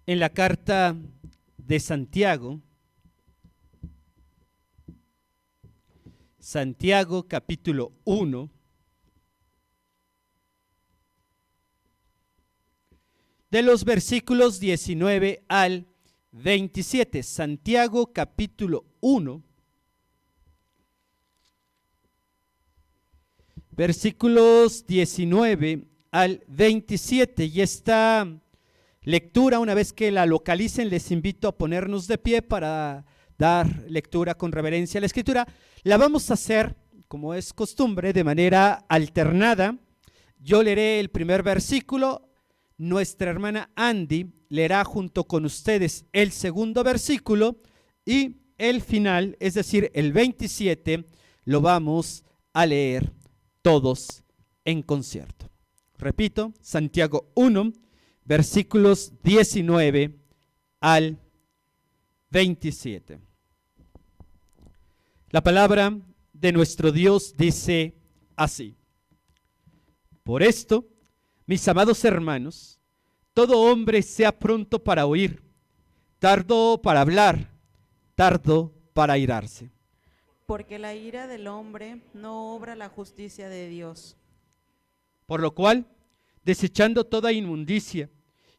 En la carta de Santiago capítulo 1, de los versículos 19 al 27. Santiago capítulo 1, versículos 19 al 27. Y esta lectura, una vez que la localicen, les invito a ponernos de pie para dar lectura con reverencia a la Escritura. La vamos a hacer, como es costumbre, de manera alternada. Yo leeré el primer versículo, nuestra hermana Andy leerá junto con ustedes el segundo versículo y el final, es decir, el 27, lo vamos a leer todos en concierto. Repito, Santiago 1, versículos 19 al 27. La palabra de nuestro Dios dice así: Por esto, mis amados hermanos, todo hombre sea pronto para oír, tardo para hablar, tardo para airarse. Porque la ira del hombre no obra la justicia de Dios. Por lo cual, desechando toda inmundicia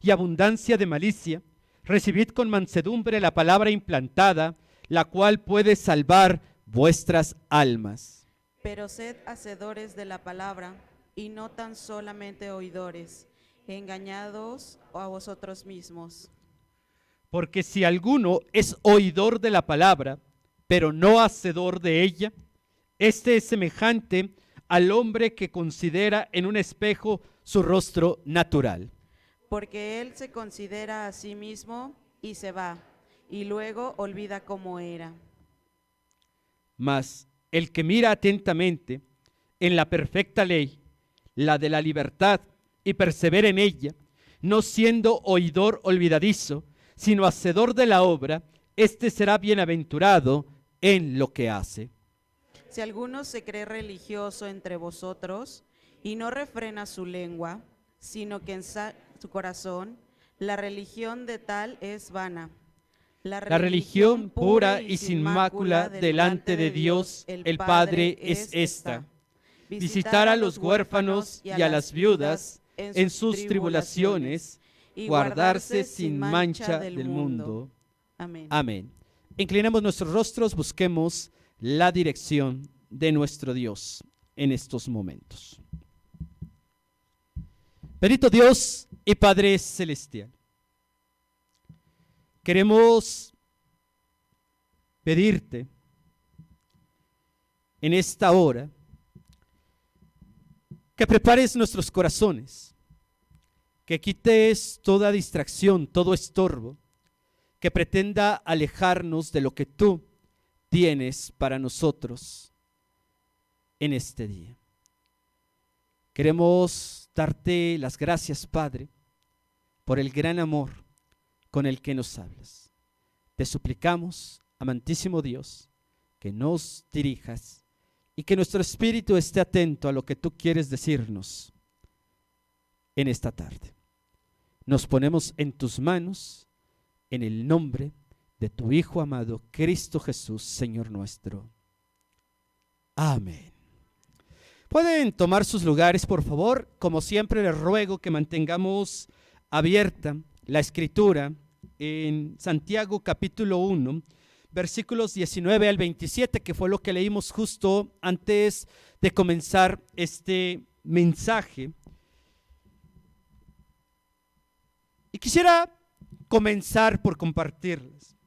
y abundancia de malicia, recibid con mansedumbre la palabra implantada, la cual puede salvar vuestras almas. Pero sed hacedores de la palabra, y no tan solamente oidores, engañados a vosotros mismos. Porque si alguno es oidor de la palabra, pero no hacedor de ella, este es semejante al hombre que considera en un espejo su rostro natural. Porque él se considera a sí mismo y se va, y luego olvida cómo era. Mas el que mira atentamente en la perfecta ley, la de la libertad, y persevera en ella, no siendo oidor olvidadizo, sino hacedor de la obra, este será bienaventurado en lo que hace. Si alguno se cree religioso entre vosotros y no refrena su lengua, sino que en su corazón, la religión de tal es vana. La religión pura y sin mácula delante de Dios el Padre es esta: visitar a los huérfanos y a las viudas en sus tribulaciones y guardarse sin mancha del mundo. Amén. Amén. Inclinamos nuestros rostros, busquemos la dirección de nuestro Dios en estos momentos. Bendito Dios y Padre Celestial, queremos pedirte en esta hora que prepares nuestros corazones, que quites toda distracción, todo estorbo que pretenda alejarnos de lo que tú tienes para nosotros en este día. Queremos darte las gracias, Padre, por el gran amor con el que nos hablas. Te suplicamos, amantísimo Dios, que nos dirijas y que nuestro espíritu esté atento a lo que tú quieres decirnos en esta tarde. Nos ponemos en tus manos, en el nombre de tu Hijo amado, Cristo Jesús, Señor nuestro. Amén. Pueden tomar sus lugares, por favor. Como siempre, les ruego que mantengamos abierta la Escritura en Santiago capítulo 1, versículos 19 al 27, que fue lo que leímos justo antes de comenzar este mensaje. Y quisiera comenzar por compartirles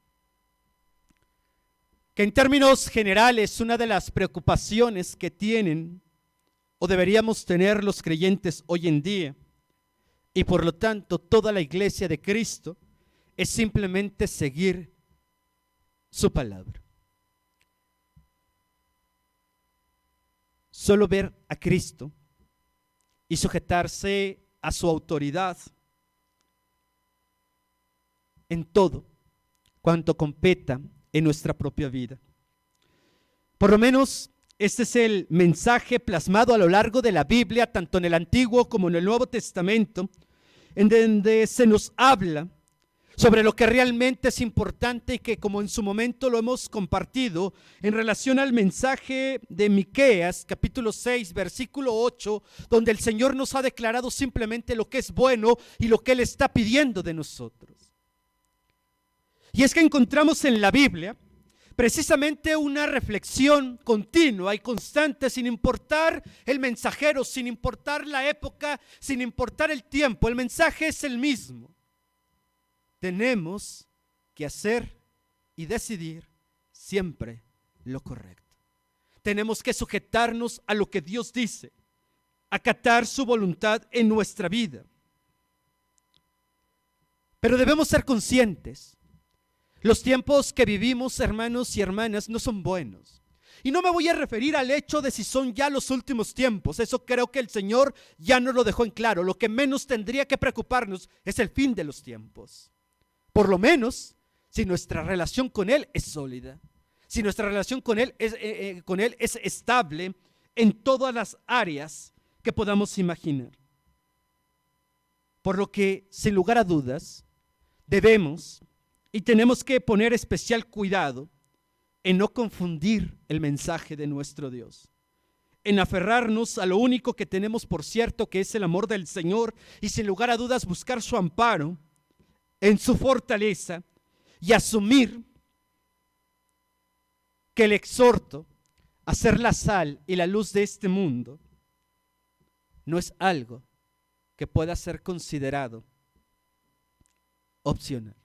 que en términos generales una de las preocupaciones que tienen o deberíamos tener los creyentes hoy en día, y por lo tanto toda la iglesia de Cristo, es simplemente seguir su palabra. Solo ver a Cristo y sujetarse a su autoridad en todo cuanto competa en nuestra propia vida. Por lo menos este es el mensaje plasmado a lo largo de la Biblia, tanto en el Antiguo como en el Nuevo Testamento, en donde se nos habla sobre lo que realmente es importante y que, como en su momento lo hemos compartido, en relación al mensaje de Miqueas, capítulo 6, versículo 8, donde el Señor nos ha declarado simplemente lo que es bueno y lo que Él está pidiendo de nosotros. Y es que encontramos en la Biblia precisamente una reflexión continua y constante, sin importar el mensajero, sin importar la época, sin importar el tiempo. El mensaje es el mismo. Tenemos que hacer y decidir siempre lo correcto. Tenemos que sujetarnos a lo que Dios dice, acatar su voluntad en nuestra vida. Pero debemos ser conscientes. Los tiempos que vivimos, hermanos y hermanas, no son buenos. Y no me voy a referir al hecho de si son ya los últimos tiempos. Eso creo que el Señor ya nos lo dejó en claro. Lo que menos tendría que preocuparnos es el fin de los tiempos. Por lo menos, si nuestra relación con Él es sólida, si nuestra relación con Él es estable en todas las áreas que podamos imaginar. Por lo que, sin lugar a dudas, debemos y tenemos que poner especial cuidado en no confundir el mensaje de nuestro Dios, en aferrarnos a lo único que tenemos por cierto, que es el amor del Señor, y sin lugar a dudas buscar su amparo en su fortaleza y asumir que el exhorto a ser la sal y la luz de este mundo no es algo que pueda ser considerado opcional.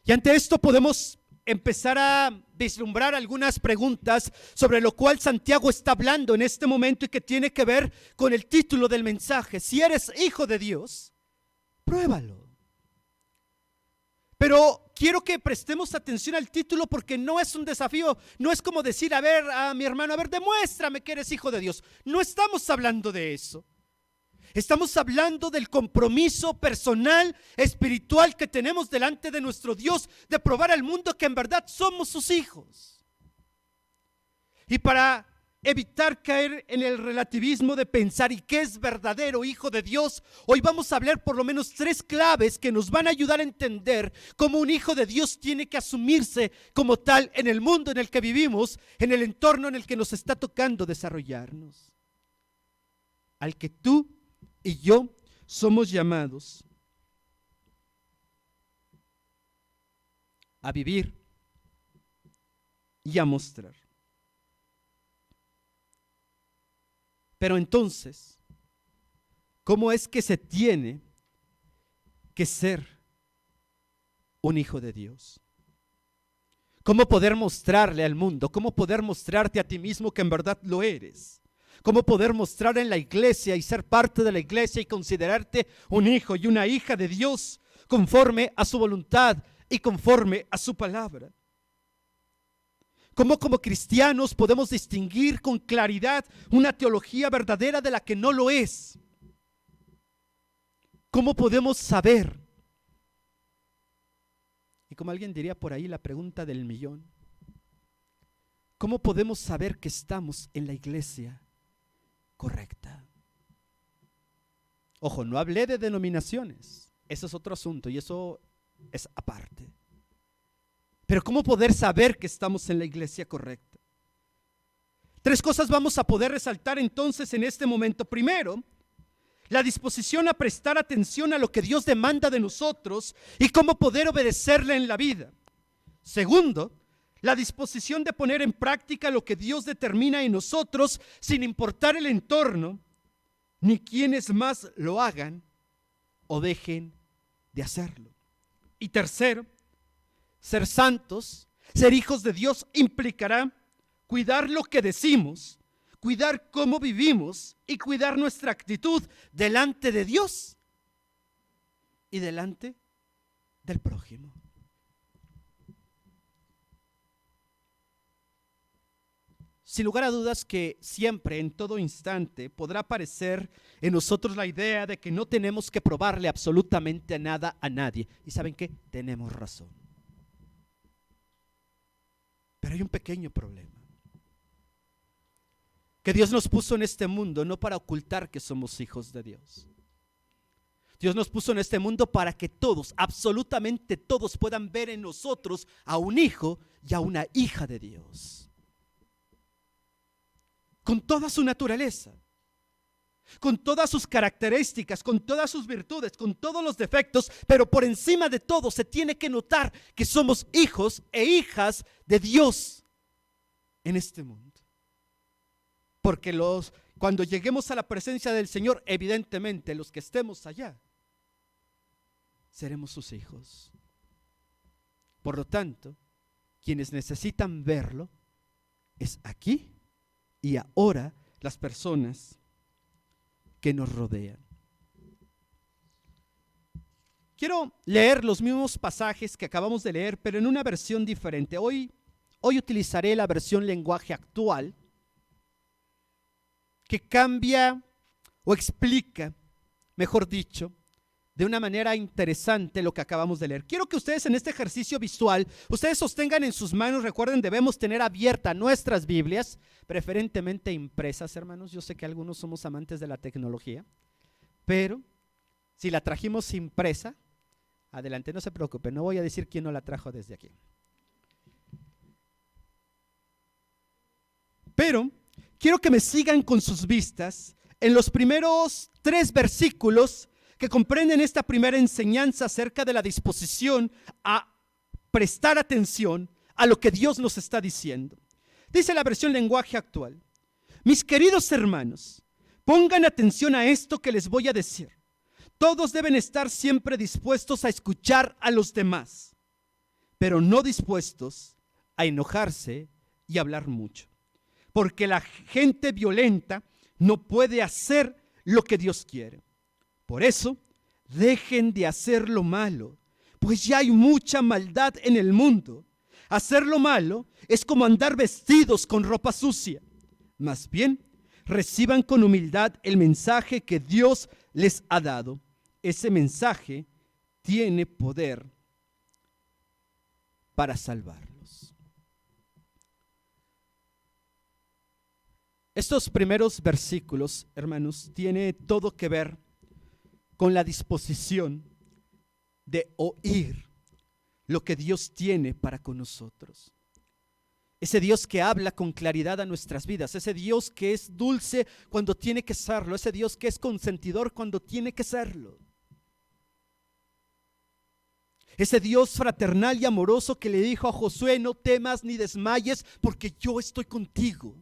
Y ante esto podemos empezar a vislumbrar algunas preguntas sobre lo cual Santiago está hablando en este momento y que tiene que ver con el título del mensaje. Si eres hijo de Dios, pruébalo. Pero quiero que prestemos atención al título, porque no es un desafío, no es como decir, a mi hermano, demuéstrame que eres hijo de Dios. No estamos hablando de eso. Estamos hablando del compromiso personal, espiritual que tenemos delante de nuestro Dios, de probar al mundo que en verdad somos sus hijos. Y para evitar caer en el relativismo de pensar y qué es verdadero hijo de Dios, hoy vamos a hablar por lo menos 3 claves que nos van a ayudar a entender cómo un hijo de Dios tiene que asumirse como tal en el mundo en el que vivimos, en el entorno en el que nos está tocando desarrollarnos, al que tú y yo somos llamados a vivir y a mostrar. Pero entonces, ¿cómo es que se tiene que ser un hijo de Dios? ¿Cómo poder mostrarle al mundo? ¿Cómo poder mostrarte a ti mismo que en verdad lo eres? ¿Cómo poder mostrar en la iglesia y ser parte de la iglesia y considerarte un hijo y una hija de Dios conforme a su voluntad y conforme a su palabra? ¿Cómo como cristianos podemos distinguir con claridad una teología verdadera de la que no lo es? ¿Cómo podemos saber? Y como alguien diría por ahí, la pregunta del millón: ¿cómo podemos saber que estamos en la iglesia correcta? Ojo, no hablé de denominaciones, eso es otro asunto y eso es aparte. Pero ¿cómo poder saber que estamos en la iglesia correcta? 3 cosas vamos a poder resaltar entonces en este momento. Primero, la disposición a prestar atención a lo que Dios demanda de nosotros y cómo poder obedecerle en la vida. Segundo, la disposición de poner en práctica lo que Dios determina en nosotros sin importar el entorno, ni quienes más lo hagan o dejen de hacerlo. Y tercero, ser santos, ser hijos de Dios implicará cuidar lo que decimos, cuidar cómo vivimos y cuidar nuestra actitud delante de Dios y delante del prójimo. Sin lugar a dudas que siempre, en todo instante, podrá aparecer en nosotros la idea de que no tenemos que probarle absolutamente nada a nadie. ¿Y saben qué? Tenemos razón. Pero hay un pequeño problema. Que Dios nos puso en este mundo no para ocultar que somos hijos de Dios. Dios nos puso en este mundo para que todos, absolutamente todos, puedan ver en nosotros a un hijo y a una hija de Dios. Con toda su naturaleza, con todas sus características, con todas sus virtudes, con todos los defectos, pero por encima de todo se tiene que notar que somos hijos e hijas de Dios en este mundo. Porque cuando lleguemos a la presencia del Señor, evidentemente los que estemos allá seremos sus hijos. Por lo tanto, quienes necesitan verlo es aquí y ahora las personas que nos rodean. Quiero leer los mismos pasajes que acabamos de leer, pero en una versión diferente. Hoy utilizaré la versión lenguaje actual, que cambia o explica, mejor dicho, de una manera interesante lo que acabamos de leer. Quiero que ustedes en este ejercicio visual, ustedes sostengan en sus manos, recuerden, debemos tener abiertas nuestras Biblias, preferentemente impresas, hermanos. Yo sé que algunos somos amantes de la tecnología, pero si la trajimos impresa, adelante, no se preocupen, no voy a decir quién no la trajo desde aquí. Pero quiero que me sigan con sus vistas en los primeros 3 versículos que comprenden esta primera enseñanza acerca de la disposición a prestar atención a lo que Dios nos está diciendo. Dice la versión lenguaje actual: mis queridos hermanos, pongan atención a esto que les voy a decir. Todos deben estar siempre dispuestos a escuchar a los demás, pero no dispuestos a enojarse y hablar mucho. Porque la gente violenta no puede hacer lo que Dios quiere. Por eso, dejen de hacer lo malo, pues ya hay mucha maldad en el mundo. Hacer lo malo es como andar vestidos con ropa sucia. Más bien, reciban con humildad el mensaje que Dios les ha dado. Ese mensaje tiene poder para salvarlos. Estos primeros versículos, hermanos, tiene todo que ver con la disposición de oír lo que Dios tiene para con nosotros. Ese Dios que habla con claridad a nuestras vidas, ese Dios que es dulce cuando tiene que serlo, ese Dios que es consentidor cuando tiene que serlo. Ese Dios fraternal y amoroso que le dijo a Josué: no temas ni desmayes, porque yo estoy contigo.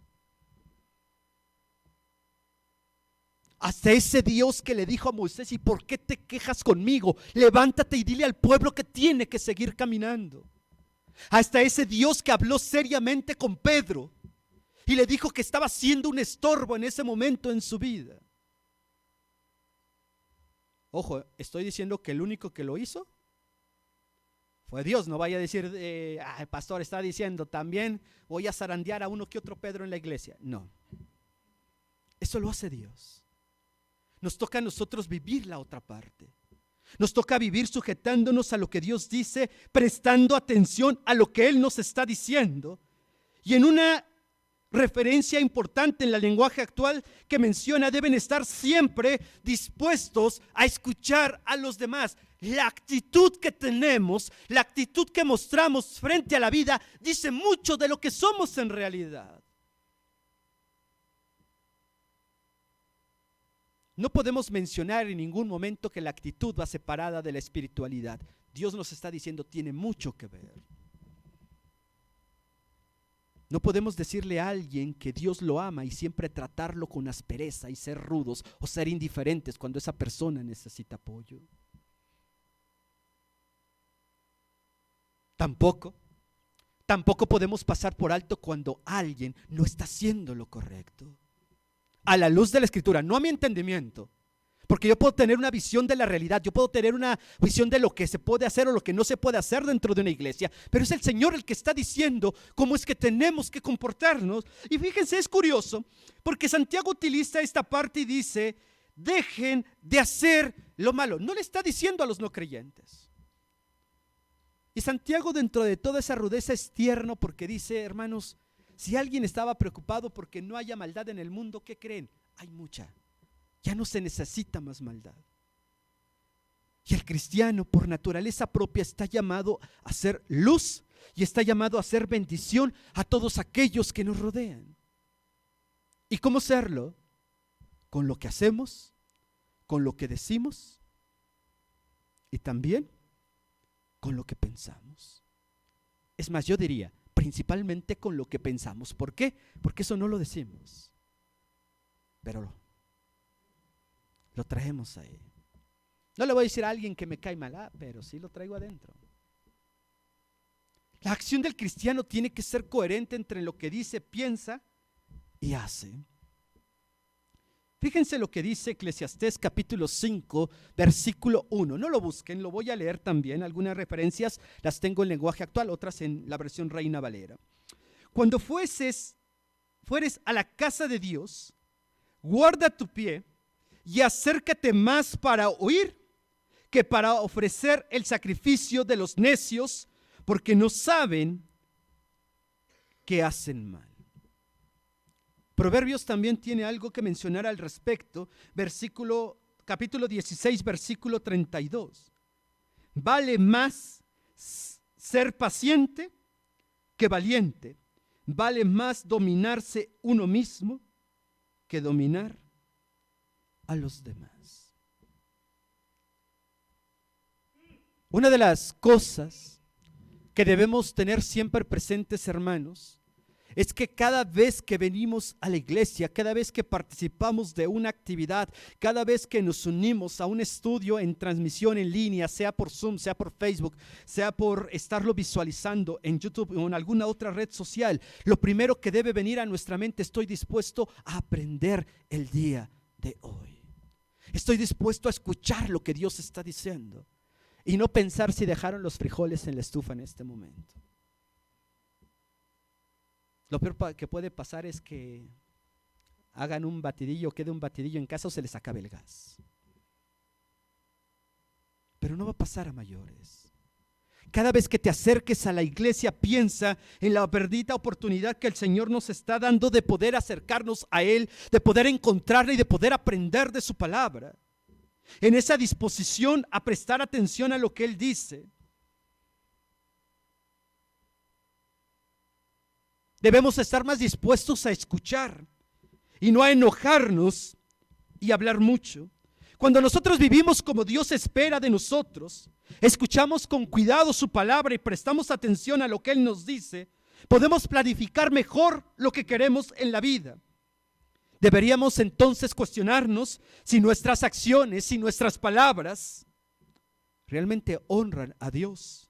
Hasta ese Dios que le dijo a Moisés: ¿y por qué te quejas conmigo? Levántate y dile al pueblo que tiene que seguir caminando. Hasta ese Dios que habló seriamente con Pedro y le dijo que estaba siendo un estorbo en ese momento en su vida. Ojo, estoy diciendo que el único que lo hizo fue Dios. No vaya a decir, el pastor está diciendo también voy a zarandear a uno que otro Pedro en la iglesia. No, eso lo hace Dios. Nos toca a nosotros vivir la otra parte. Nos toca vivir sujetándonos a lo que Dios dice, prestando atención a lo que Él nos está diciendo. Y en una referencia importante en el lenguaje actual que menciona, deben estar siempre dispuestos a escuchar a los demás. La actitud que tenemos, la actitud que mostramos frente a la vida, dice mucho de lo que somos en realidad. No podemos mencionar en ningún momento que la actitud va separada de la espiritualidad. Dios nos está diciendo, tiene mucho que ver. No podemos decirle a alguien que Dios lo ama y siempre tratarlo con aspereza y ser rudos o ser indiferentes cuando esa persona necesita apoyo. Tampoco podemos pasar por alto cuando alguien no está haciendo lo correcto. A la luz de la Escritura, no a mi entendimiento, porque yo puedo tener una visión de la realidad, yo puedo tener una visión de lo que se puede hacer o lo que no se puede hacer dentro de una iglesia, pero es el Señor el que está diciendo cómo es que tenemos que comportarnos. Y fíjense, es curioso, porque Santiago utiliza esta parte y dice, dejen de hacer lo malo. No le está diciendo a los no creyentes. Y Santiago, dentro de toda esa rudeza, es tierno porque dice, hermanos, si alguien estaba preocupado porque no haya maldad en el mundo, ¿qué creen? Hay mucha. Ya no se necesita más maldad. que el cristiano por naturaleza propia está llamado a ser luz y está llamado a ser bendición a todos aquellos que nos rodean. ¿Y cómo serlo? Con lo que hacemos, con lo que decimos y también con lo que pensamos. Es más, yo diría, principalmente con lo que pensamos. ¿Por qué? Porque eso no lo decimos, pero lo traemos ahí. No le voy a decir a alguien que me cae mal, pero sí lo traigo adentro. La acción del cristiano tiene que ser coherente entre lo que dice, piensa y hace. Fíjense lo que dice Eclesiastés capítulo 5, versículo 1. No lo busquen, lo voy a leer también. Algunas referencias las tengo en lenguaje actual, otras en la versión Reina Valera. Cuando fueres a la casa de Dios, guarda tu pie y acércate más para oír que para ofrecer el sacrificio de los necios, porque no saben que hacen mal. Proverbios también tiene algo que mencionar al respecto, capítulo 16, versículo 32. Vale más ser paciente que valiente, vale más dominarse uno mismo que dominar a los demás. Una de las cosas que debemos tener siempre presentes, hermanos, es que cada vez que venimos a la iglesia, cada vez que participamos de una actividad, cada vez que nos unimos a un estudio en transmisión en línea, sea por Zoom, sea por Facebook, sea por estarlo visualizando en YouTube o en alguna otra red social, lo primero que debe venir a nuestra mente: estoy dispuesto a aprender el día de hoy. Estoy dispuesto a escuchar lo que Dios está diciendo y no pensar si dejaron los frijoles en la estufa en este momento. Lo peor que puede pasar es que hagan un batidillo, quede un batidillo en casa o se les acabe el gas. Pero no va a pasar a mayores. Cada vez que te acerques a la iglesia, piensa en la bendita oportunidad que el Señor nos está dando de poder acercarnos a Él, de poder encontrarle y de poder aprender de su palabra. En esa disposición a prestar atención a lo que Él dice. Debemos estar más dispuestos a escuchar y no a enojarnos y hablar mucho. Cuando nosotros vivimos como Dios espera de nosotros, escuchamos con cuidado su palabra y prestamos atención a lo que Él nos dice, podemos planificar mejor lo que queremos en la vida. Deberíamos entonces cuestionarnos si nuestras acciones, si nuestras palabras realmente honran a Dios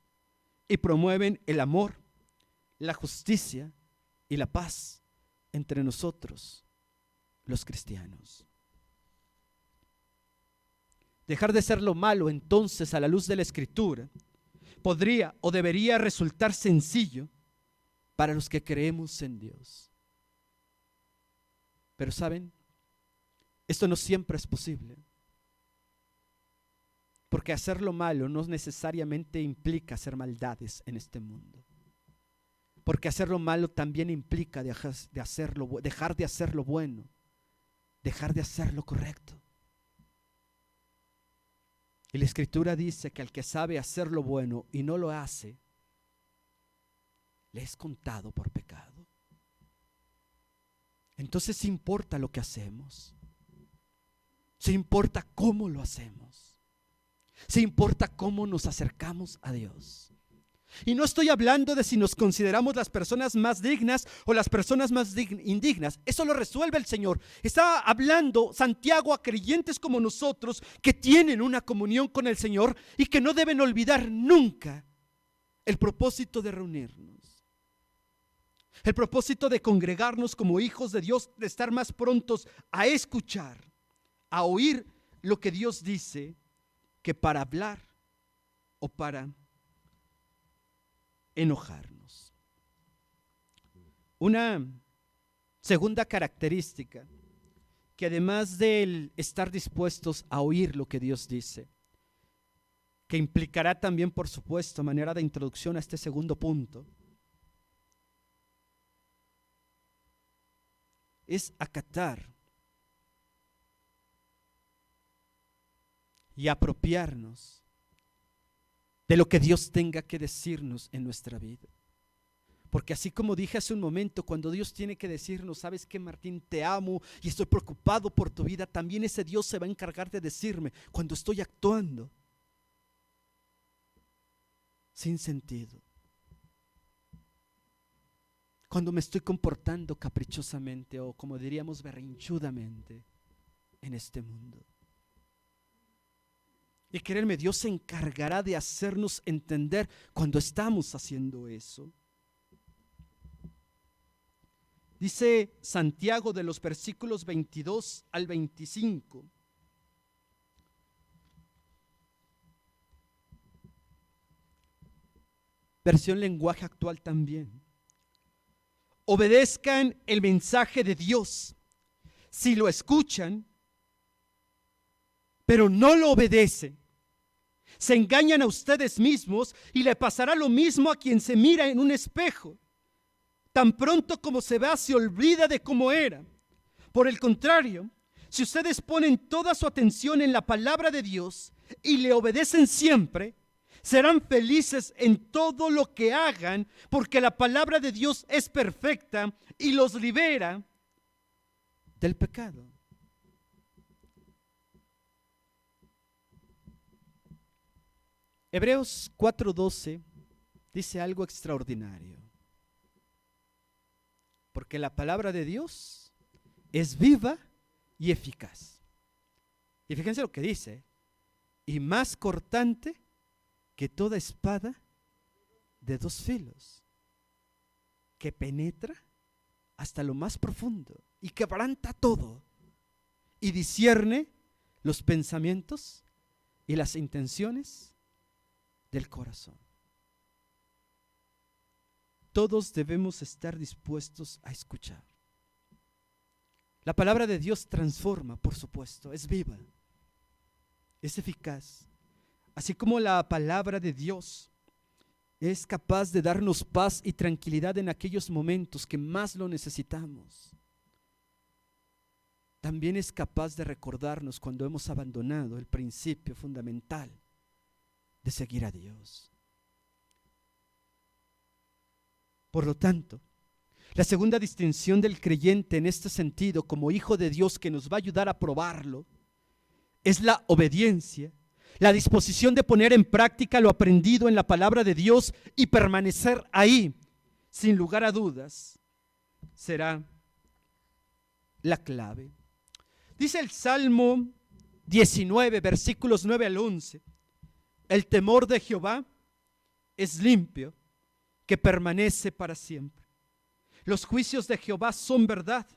y promueven el amor, la justicia y la paz entre nosotros, los cristianos. Dejar de ser lo malo entonces a la luz de la Escritura podría o debería resultar sencillo para los que creemos en Dios. Pero ¿saben? Esto no siempre es posible. Porque hacer lo malo no necesariamente implica hacer maldades en este mundo. Porque hacer lo malo también implica dejar de hacer lo bueno, dejar de hacer lo correcto. Y la Escritura dice que al que sabe hacer lo bueno y no lo hace, le es contado por pecado. Entonces sí importa lo que hacemos, sí importa cómo lo hacemos, sí importa cómo nos acercamos a Dios. Y no estoy hablando de si nos consideramos las personas más dignas o las personas más indignas. Eso lo resuelve el Señor. Está hablando Santiago a creyentes como nosotros que tienen una comunión con el Señor y que no deben olvidar nunca el propósito de reunirnos. El propósito de congregarnos como hijos de Dios, de estar más prontos a escuchar, a oír lo que Dios dice, que para hablar o para enojarnos. Una segunda característica que además de estar dispuestos a oír lo que Dios dice, que implicará también, por supuesto, manera de introducción a este segundo punto, es acatar y apropiarnos de lo que Dios tenga que decirnos en nuestra vida. Porque así como dije hace un momento, cuando Dios tiene que decirnos, ¿sabes qué, Martín? Te amo y estoy preocupado por tu vida. También ese Dios se va a encargar de decirme cuando estoy actuando sin sentido, cuando me estoy comportando caprichosamente o, como diríamos, berrinchudamente en este mundo. Y créanme, Dios se encargará de hacernos entender cuando estamos haciendo eso. Dice Santiago de los versículos 22 al 25. Versión lenguaje actual también. Obedezcan el mensaje de Dios. Si lo escuchan, pero no lo obedecen, se engañan a ustedes mismos y le pasará lo mismo a quien se mira en un espejo. Tan pronto como se va, se olvida de cómo era. Por el contrario, si ustedes ponen toda su atención en la palabra de Dios y le obedecen siempre, serán felices en todo lo que hagan, porque la palabra de Dios es perfecta y los libera del pecado. Hebreos 4:12 dice algo extraordinario. Porque la palabra de Dios es viva y eficaz. Y fíjense lo que dice. Y más cortante que toda espada de dos filos, que penetra hasta lo más profundo y quebranta todo y discierne los pensamientos y las intenciones del corazón. Todos debemos estar dispuestos a escuchar. La palabra de Dios transforma, por supuesto, es viva, es eficaz. Así como la palabra de Dios es capaz de darnos paz y tranquilidad en aquellos momentos que más lo necesitamos, también es capaz de recordarnos cuando hemos abandonado el principio fundamental de seguir a Dios. Por lo tanto, la segunda distinción del creyente en este sentido, como hijo de Dios, que nos va a ayudar a probarlo, es la obediencia, la disposición de poner en práctica lo aprendido en la palabra de Dios y permanecer ahí, sin lugar a dudas, será la clave. Dice el Salmo 19, versículos 9 al 11, el temor de Jehová es limpio, que permanece para siempre. Los juicios de Jehová son verdad,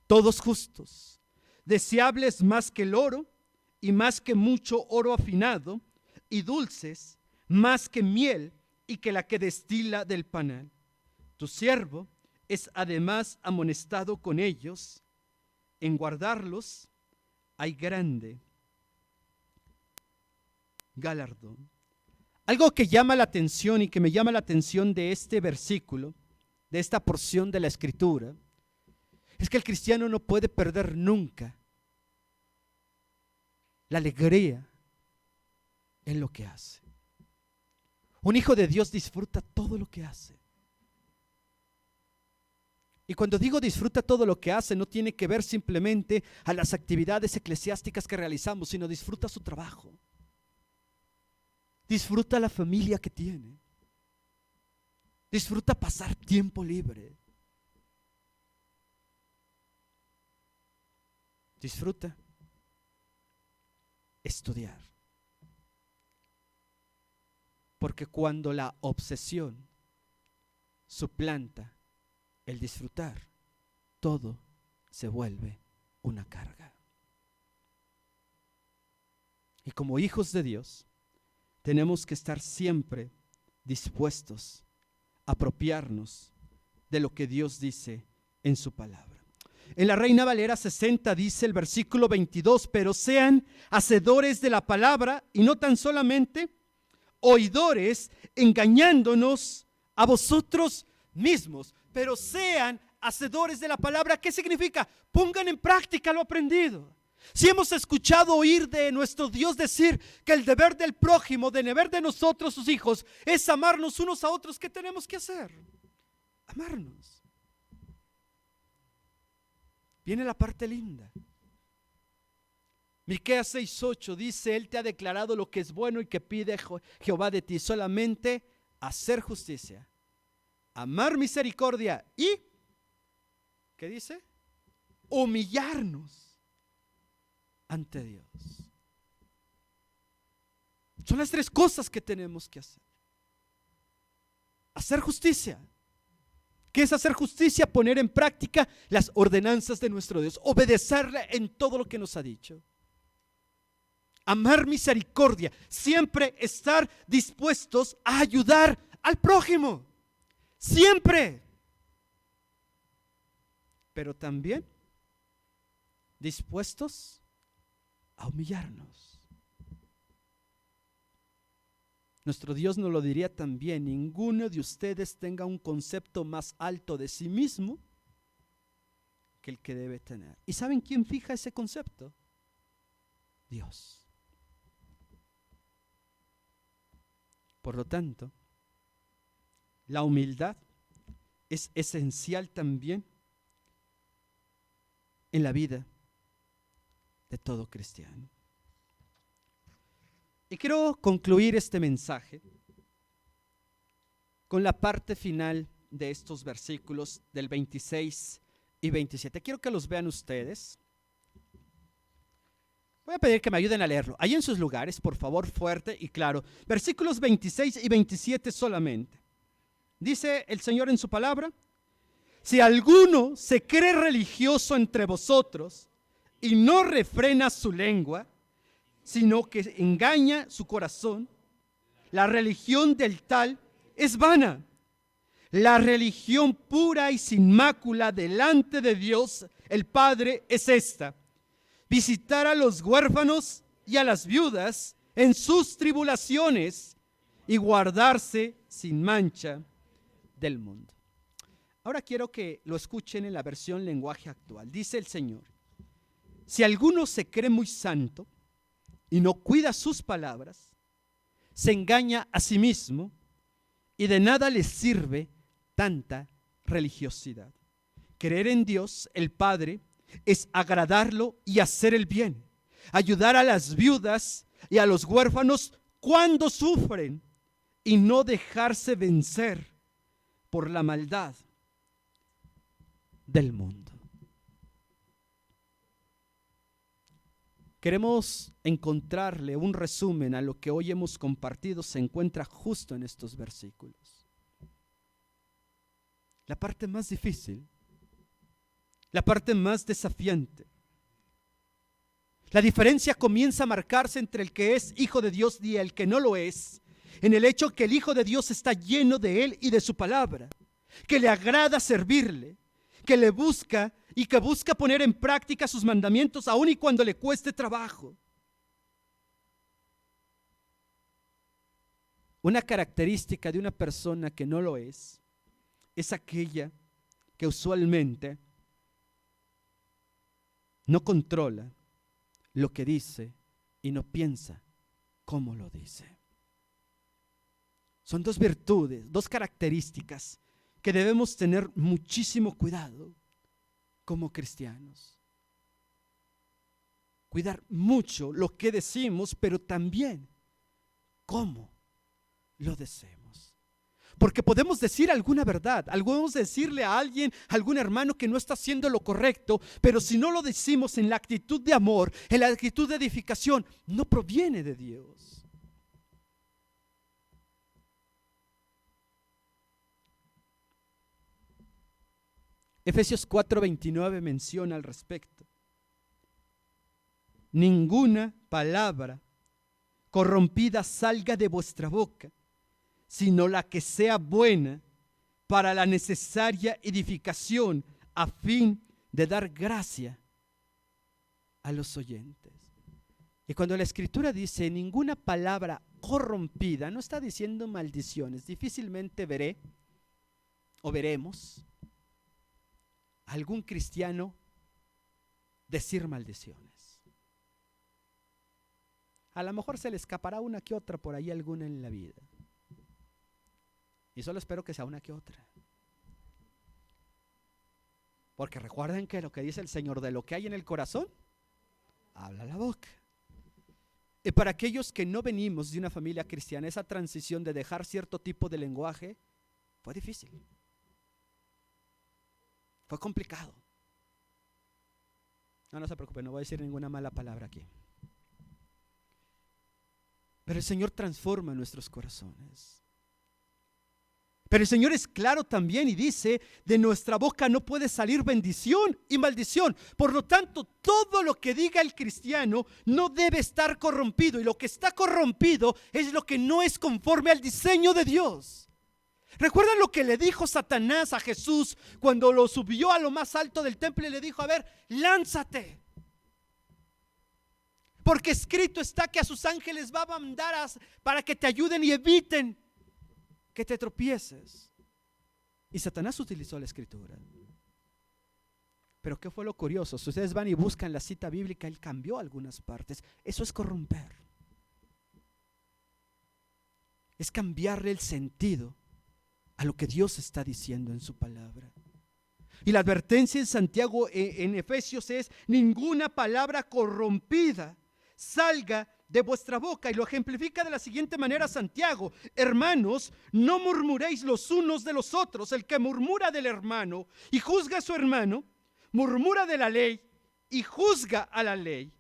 todos justos, deseables más que el oro y más que mucho oro afinado, y dulces más que miel y que la que destila del panal. Tu siervo es además amonestado con ellos, en guardarlos hay grande galardón. Algo que llama la atención y que me llama la atención de este versículo, de esta porción de la Escritura, es que el cristiano no puede perder nunca la alegría en lo que hace. Un hijo de Dios disfruta todo lo que hace. Y cuando digo disfruta todo lo que hace, no tiene que ver simplemente a las actividades eclesiásticas que realizamos, sino disfruta su trabajo. Disfruta la familia que tiene. Disfruta pasar tiempo libre. Disfruta estudiar. Porque cuando la obsesión suplanta el disfrutar, todo se vuelve una carga. Y como hijos de Dios, tenemos que estar siempre dispuestos a apropiarnos de lo que Dios dice en su palabra. En la Reina Valera 60 dice el versículo 22, pero sean hacedores de la palabra y no tan solamente oidores, engañándonos a vosotros mismos, pero sean hacedores de la palabra. ¿Qué significa? Pongan en práctica lo aprendido. Si hemos escuchado oír de nuestro Dios decir que el deber del prójimo, el deber de nosotros, sus hijos, es amarnos unos a otros, ¿qué tenemos que hacer? Amarnos. Viene la parte linda. Miqueas 6:8 dice: Él te ha declarado lo que es bueno y que pide Jehová de ti, solamente hacer justicia, amar misericordia y, ¿qué dice? Humillarnos ante Dios. Son las tres cosas que tenemos que hacer. Hacer justicia. ¿Qué es hacer justicia? Poner en práctica las ordenanzas de nuestro Dios, obedecerle en todo lo que nos ha dicho. Amar misericordia, siempre estar dispuestos a ayudar al prójimo, siempre. Pero también dispuestos a humillarnos. Nuestro Dios nos lo diría también: ninguno de ustedes tenga un concepto más alto de sí mismo que el que debe tener. ¿Y saben quién fija ese concepto? Dios. Por lo tanto, la humildad es esencial también en la vida de todo cristiano. Y quiero concluir este mensaje con la parte final de estos versículos del 26 y 27. Quiero que los vean ustedes. Voy a pedir que me ayuden a leerlo. Ahí en sus lugares, por favor, fuerte y claro. Versículos 26 y 27 solamente. Dice el Señor en su palabra: si alguno se cree religioso entre vosotros y no refrena su lengua, sino que engaña su corazón, la religión del tal es vana. La religión pura y sin mácula delante de Dios el Padre es esta: visitar a los huérfanos y a las viudas en sus tribulaciones y guardarse sin mancha del mundo. Ahora quiero que lo escuchen en la versión lenguaje actual. Dice el Señor: si alguno se cree muy santo y no cuida sus palabras, se engaña a sí mismo y de nada le sirve tanta religiosidad. Creer en Dios, el Padre, es agradarlo y hacer el bien, ayudar a las viudas y a los huérfanos cuando sufren y no dejarse vencer por la maldad del mundo. Queremos encontrarle un resumen a lo que hoy hemos compartido. Se encuentra justo en estos versículos. La parte más difícil, la parte más desafiante. La diferencia comienza a marcarse entre el que es hijo de Dios y el que no lo es, en el hecho que el Hijo de Dios está lleno de Él y de su palabra, que le agrada servirle, que le busca y que busca poner en práctica sus mandamientos aun y cuando le cueste trabajo. Una característica de una persona que no lo es aquella que usualmente no controla lo que dice y no piensa cómo lo dice. Son dos virtudes, dos características que debemos tener muchísimo cuidado como cristianos. Cuidar mucho lo que decimos, pero también cómo lo decimos. Porque podemos decir alguna verdad, podemos decirle a alguien, a algún hermano que no está haciendo lo correcto, pero si no lo decimos en la actitud de amor, en la actitud de edificación, no proviene de Dios. Efesios 4:29 menciona al respecto: ninguna palabra corrompida salga de vuestra boca, sino la que sea buena para la necesaria edificación, a fin de dar gracia a los oyentes. Y cuando la Escritura dice ninguna palabra corrompida, no está diciendo maldiciones. Difícilmente veré o veremos a algún cristiano decir maldiciones. A lo mejor se le escapará una que otra por ahí, alguna en la vida. Y solo espero que sea una que otra. Porque recuerden que lo que dice el Señor, de lo que hay en el corazón, habla la boca. Y para aquellos que no venimos de una familia cristiana, esa transición de dejar cierto tipo de lenguaje fue difícil. Fue complicado. No se preocupen, no voy a decir ninguna mala palabra aquí. Pero el Señor transforma nuestros corazones. Pero el Señor es claro también y dice, de nuestra boca no puede salir bendición y maldición. Por lo tanto, todo lo que diga el cristiano no debe estar corrompido. Y lo que está corrompido es lo que no es conforme al diseño de Dios. ¿Recuerdan lo que le dijo Satanás a Jesús cuando lo subió a lo más alto del templo y le dijo, a ver, lánzate? Porque escrito está que a sus ángeles va a mandar para que te ayuden y eviten que te tropieces. Y Satanás utilizó la escritura. Pero ¿qué fue lo curioso? Si ustedes van y buscan la cita bíblica, él cambió algunas partes. Eso es corromper. Es cambiarle el sentido a lo que Dios está diciendo en su palabra. Y la advertencia en Santiago, en Efesios, es: ninguna palabra corrompida salga de vuestra boca. Y lo ejemplifica de la siguiente manera Santiago: hermanos, no murmuréis los unos de los otros. El que murmura del hermano y juzga a su hermano, murmura de la ley y juzga a la ley.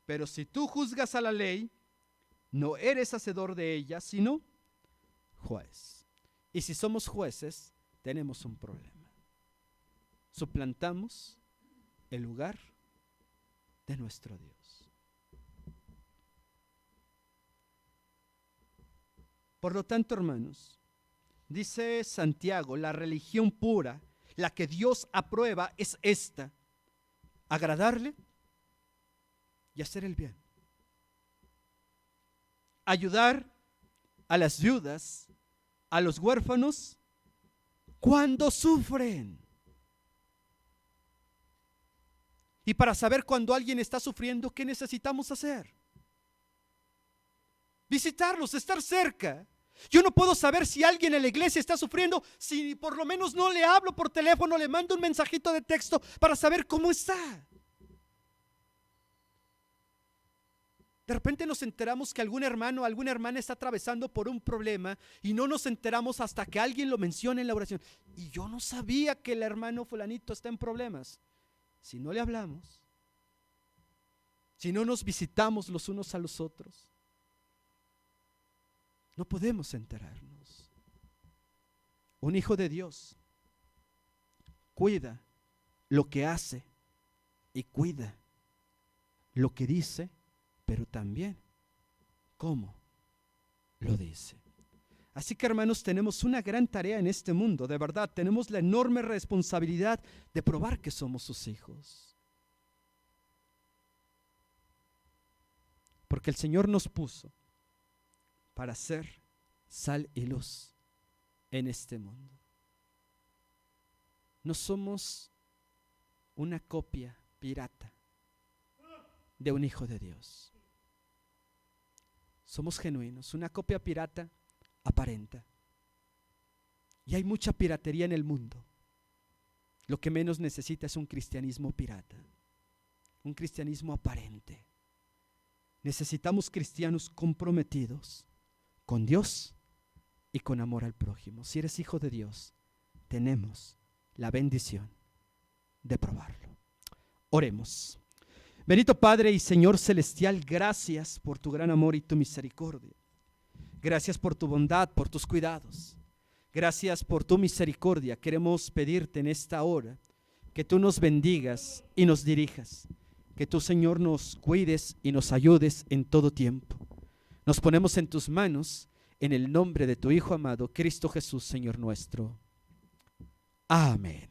Pero si tú juzgas a la ley, no eres hacedor de ella, sino juez. Y si somos jueces, tenemos un problema. Suplantamos el lugar de nuestro Dios. Por lo tanto, hermanos, dice Santiago, la religión pura, la que Dios aprueba, es esta: agradarle y hacer el bien. Ayudar a las viudas, a los huérfanos cuando sufren. Y para saber cuando alguien está sufriendo, ¿qué necesitamos hacer? Visitarlos, estar cerca. Yo no puedo saber si alguien en la iglesia está sufriendo si por lo menos no le hablo por teléfono, le mando un mensajito de texto para saber cómo está. De repente nos enteramos que algún hermano o alguna hermana está atravesando por un problema y no nos enteramos hasta que alguien lo menciona en la oración. Y yo no sabía que el hermano fulanito está en problemas. Si no le hablamos, si no nos visitamos los unos a los otros, no podemos enterarnos. Un hijo de Dios cuida lo que hace y cuida lo que dice, pero también cómo lo dice. Así que, hermanos, tenemos una gran tarea en este mundo. De verdad, tenemos la enorme responsabilidad de probar que somos sus hijos. Porque el Señor nos puso para ser sal y luz en este mundo. No somos una copia pirata de un hijo de Dios. Somos genuinos. Una copia pirata aparenta. Y hay mucha piratería en el mundo. Lo que menos necesita es un cristianismo pirata, un cristianismo aparente. Necesitamos cristianos comprometidos con Dios y con amor al prójimo. Si eres hijo de Dios, tenemos la bendición de probarlo. Oremos. Bendito Padre y Señor celestial, gracias por tu gran amor y tu misericordia. Gracias por tu bondad, por tus cuidados. Gracias por tu misericordia. Queremos pedirte en esta hora que tú nos bendigas y nos dirijas. Que tú, Señor, nos cuides y nos ayudes en todo tiempo. Nos ponemos en tus manos en el nombre de tu Hijo amado, Cristo Jesús, Señor nuestro. Amén.